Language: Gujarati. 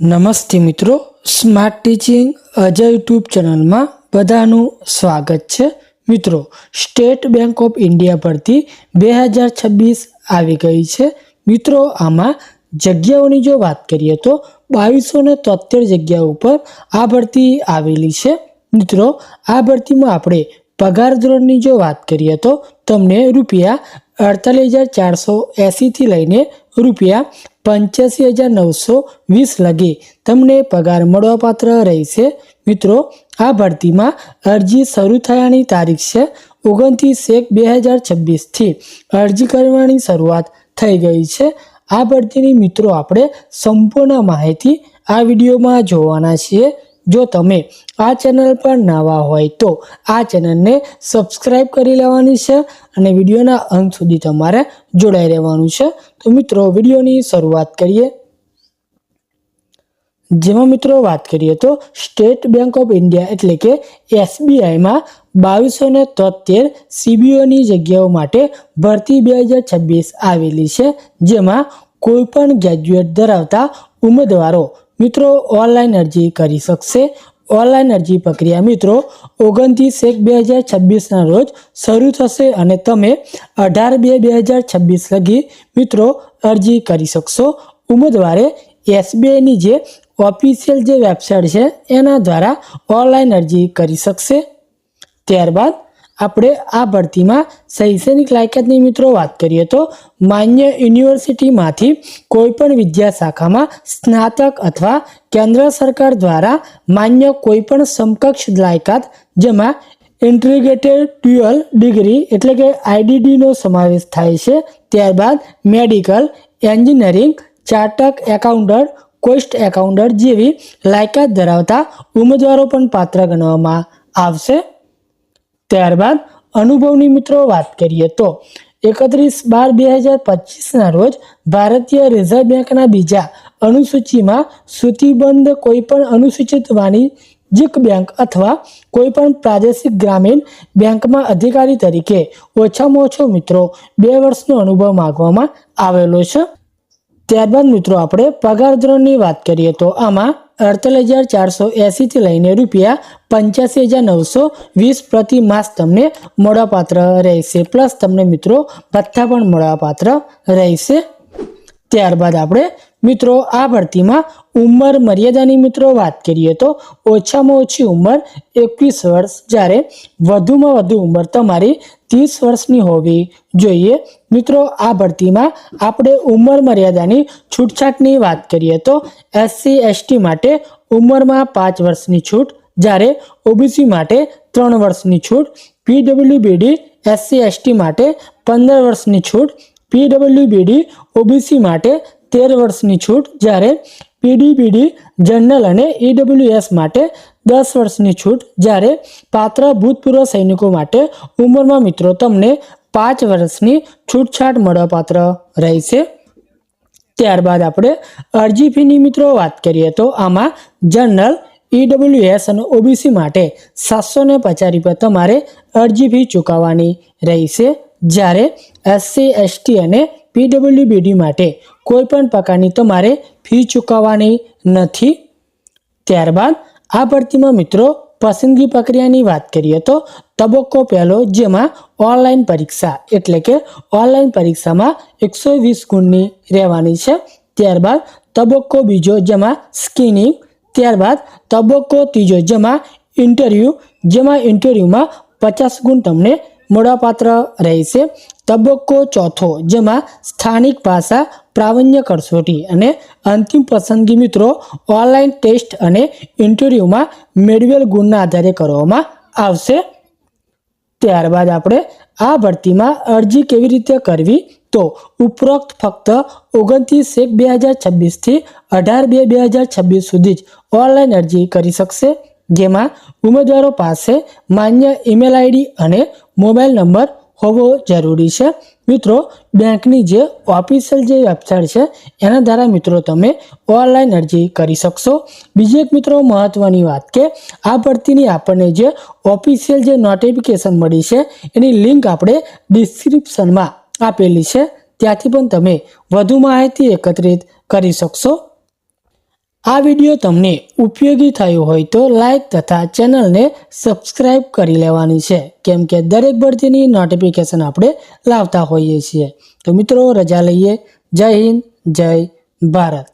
નમસ્તે મિત્રો, સ્માર્ટ ટીચિંગ અજય યુટ્યુબ ચેનલમાં બધાનું સ્વાગત છે। મિત્રો, સ્ટેટ બેંક ઓફ ઇન્ડિયા ભરતી 2026 આવી ગઈ છે। મિત્રો, આમાં જગ્યાઓની જો વાત કરીએ તો 2273 જગ્યાઓ ઉપર આ ભરતી આવેલી છે। મિત્રો, આ ભરતીમાં આપણે પગાર ધોરણની જો વાત કરીએ તો તમને રૂપિયા 48,480 થી લઈને રૂપિયા 85,920 લગી તમને પગાર મળવાપાત્ર રહેશે। મિત્રો, આ ભરતીમાં અરજી શરૂ થયાની તારીખ છે 29/1/2026 થી અરજી કરવાની શરૂઆત થઈ ગઈ છે। આ ભરતીની મિત્રો આપણે સંપૂર્ણ માહિતી આ વિડીયોમાં જોવાના છીએ। જો તમે આ ચેનલ પર નવા હોય તો આ ચેનલને સબસ્ક્રાઇબ કરી લેવાની છે અને વિડીયોના અંત સુધી તમારે જોડાઈ રહેવાનું છે। તો મિત્રો, વિડીયોની શરૂઆત કરીએ। જેમાં મિત્રો વાત કરીએ તો સ્ટેટ બેંક ઓફ ઇન્ડિયા એટલે કે SBIમાં 2273 CBOની જગ્યાઓ માટે ભરતી 2026 આવેલી છે। જેમાં કોઈ પણ ગ્રેજ્યુએટ ધરાવતા ઉમેદવારો મિત્રો ઓનલાઈન અરજી કરી શકશે। ઓનલાઈન અરજી પ્રક્રિયા મિત્રો 29/1/2026 રોજ શરૂ થશે અને તમે 18/2/2026 લગી મિત્રો અરજી કરી શકશો। ઉમેદવારે SBIની જે ઓફિશિયલ જે વેબસાઇટ છે એના દ્વારા ઓનલાઈન અરજી કરી શકશે। ત્યારબાદ આપણે આ ભરતીમાં શૈક્ષણિક લાયકાતની મિત્રો વાત કરીએ તો માન્ય યુનિવર્સિટીમાંથી કોઈપણ વિદ્યા શાખામાં સ્નાતક અથવા કેન્દ્ર સરકાર દ્વારા માન્ય કોઈપણ સમકક્ષ લાયકાત જેમાં ઇન્ટિગ્રેટેડ ડ્યુઅલ ડિગ્રી એટલે કે IDDનો સમાવેશ થાય છે। ત્યારબાદ medical, engineering, chartered accountant, cost accountant જેવી લાયકાત ધરાવતા ઉમેદવારો પણ પાત્ર ગણવામાં આવશે। ત્યારબાદ અનુભવની મિત્રો વાત કરીએ તો 31/12/2025 રોજ ભારતીય રિઝર્વ બેંકના બીજા અનુસૂચિમાં સૂચિબદ્ધ કોઈપણ અનુસૂચિત વાણિજ્યિક બેંક અથવા કોઈપણ પ્રાદેશિક ગ્રામીણ બેંકમાં અધિકારી તરીકે ઓછામાં ઓછો મિત્રો 2 વર્ષનો અનુભવ માંગવામાં આવેલો છે। ત્યારબાદ મિત્રો આપણે પગાર ધોરણની વાત કરીએ તો આમાં 48,480 થી લઈને રૂપિયા 85,920 પ્રતિ માસ તમને મળવાપાત્ર રહેશે। પ્લસ તમને મિત્રો ભથ્થા પણ મળવાપાત્ર રહેશે। ત્યારબાદ આપણે મિત્રો આ ભરતીમાં ઉંમર મર્યાદાની મિત્રો વાત કરીએ તો ઓછામાં ઓછી ઉંમર 21 વર્ષ જ્યારે વધુમાં વધુ ઉંમર તમારી 30 વર્ષની હોવી જોઈએ। મિત્રો, આ ભરતીમાં આપણે ઉંમર મર્યાદાની છૂટછાટની વાત કરીએ તો SC/ST માટે ઉંમરમાં 5 વર્ષની છૂટ જ્યારે OBC માટે 3 વર્ષની છૂટ, PWBD SC/ST માટે 15 વર્ષની છૂટ, PWBD OBC માટે 13 વર્ષની છૂટ જ્યારે PDBD જનરલ અને EWS માટે 10 વર્ષની છૂટ જ્યારે પાત્ર ભૂતપૂર્વ સૈનિકો માટે ઉંમરમાં મિત્રો તમને 5 વર્ષની છૂટછાટ મળવાપાત્ર રહેશે। ત્યારબાદ આપણે અરજી ફીની મિત્રો વાત કરીએ તો આમાં જનરલ, EWS અને OBC માટે 750 રૂપિયા તમારે અરજી ફી ચૂકવવાની રહેશે જ્યારે SC/ST અને PWBD માટે કોઈ પણ પ્રકારની તમારે ફી ચૂકવવાની નથી। ત્યારબાદ આ ભરતીમાં મિત્રો પસંદગી પ્રક્રિયાની વાત કરીએ તો તબક્કો પહેલો જેમાં ઓનલાઈન પરીક્ષા એટલે કે ઓનલાઈન પરીક્ષામાં 120 ગુણની રહેવાની છે। ત્યારબાદ તબક્કો બીજો જેમાં સ્ક્રીનિંગ, ત્યારબાદ તબક્કો ત્રીજો જેમાં ઇન્ટરવ્યુમાં 50 ગુણ તમને મળવાપાત્ર રહેશે। તબક્કો ચોથો જેમાં સ્થાનિક ભાષા પ્રાવીણ્ય કસોટી અને અંતિમ પસંદગી મિત્રો ઓનલાઈન ટેસ્ટ અને ઇન્ટરવ્યુમાં મેળવેલ ગુણના આધારે કરવામાં આવશે। ત્યારબાદ આપણે આ ભરતીમાં અરજી કેવી રીતે કરવી તો ઉપરોક્ત ફક્ત 29/1/2026 થી 18/2/2026 સુધી જ ઓનલાઈન અરજી કરી શકશે। જેમાં ઉમેદવારો પાસે માન્ય ઈમેલ ID અને મોબાઈલ નંબર હોવો જરૂરી છે। મિત્રો, બેંકની જે ઓફિશિયલ જે વેબસાઇટ છે એના દ્વારા મિત્રો તમે ઓનલાઈન અરજી કરી શકશો। બીજી એક મિત્રો મહત્વની વાત કે આ ભરતીની આપણને જે ઓફિશિયલ જે નોટિફિકેશન મળી છે એની લિંક આપણે ડિસ્ક્રિપ્શનમાં આપેલી છે, ત્યાંથી પણ તમે વધુ માહિતી એકત્રિત કરી શકશો। આ વિડીયો તમને ઉપયોગી થયો હોય તો લાઈક તથા ચેનલને સબસ્ક્રાઈબ કરી લેવાની છે, કેમ કે દરેક ભરતીની નોટિફિકેશન આપણે લાવતા હોઈએ છીએ. તો મિત્રો રજા લઈએ. જય હિન્દ, જય ભારત.